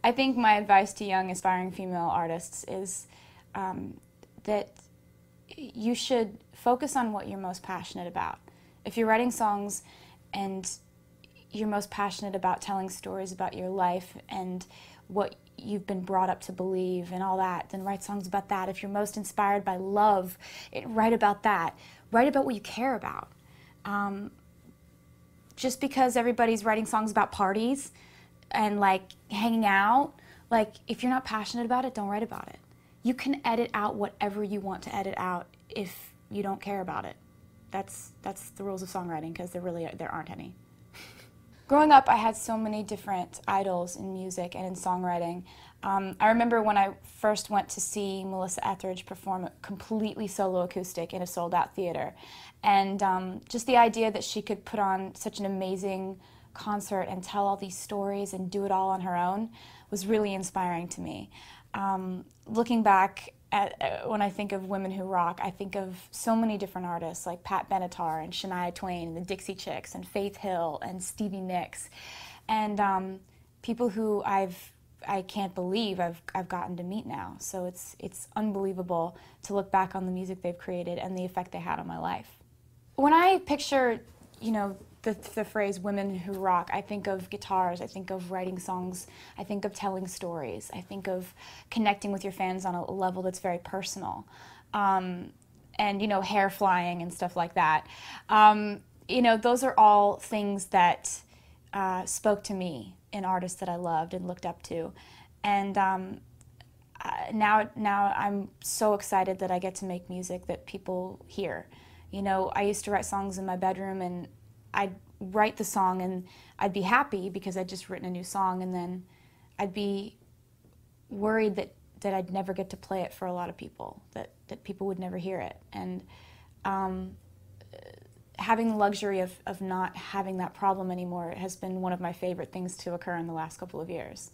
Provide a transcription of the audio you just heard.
I think my advice to young aspiring female artists is that you should focus on what you're most passionate about. If you're writing songs and you're most passionate about telling stories about your life and what you've been brought up to believe and all that, then write songs about that. If you're most inspired by love, write about that. Write about what you care about. Just because everybody's writing songs about parties and like hanging out, like if you're not passionate about it, don't write about it. You can edit out whatever you want to edit out if you don't care about it. That's the rules of songwriting, because there aren't any. Growing up, I had so many different idols in music and in songwriting. I remember when I first went to see Melissa Etheridge perform a completely solo acoustic in a sold-out theater. And just the idea that she could put on such an amazing concert and tell all these stories and do it all on her own was really inspiring to me. Looking back when I think of women who rock, I think of so many different artists like Pat Benatar and Shania Twain and the Dixie Chicks and Faith Hill and Stevie Nicks, and people who I can't believe I've gotten to meet now. So it's unbelievable to look back on the music they've created and the effect they had on my life. When I picture, the phrase women who rock, I think of guitars, I think of writing songs, I think of telling stories, I think of connecting with your fans on a level that's very personal, and hair flying and stuff like that. Those are all things that spoke to me in artists that I loved and looked up to. And now I'm so excited that I get to make music that people hear. I used to write songs in my bedroom, and I'd write the song and I'd be happy because I'd just written a new song, and then I'd be worried that I'd never get to play it for a lot of people, that people would never hear it. And having the luxury of not having that problem anymore has been one of my favorite things to occur in the last couple of years.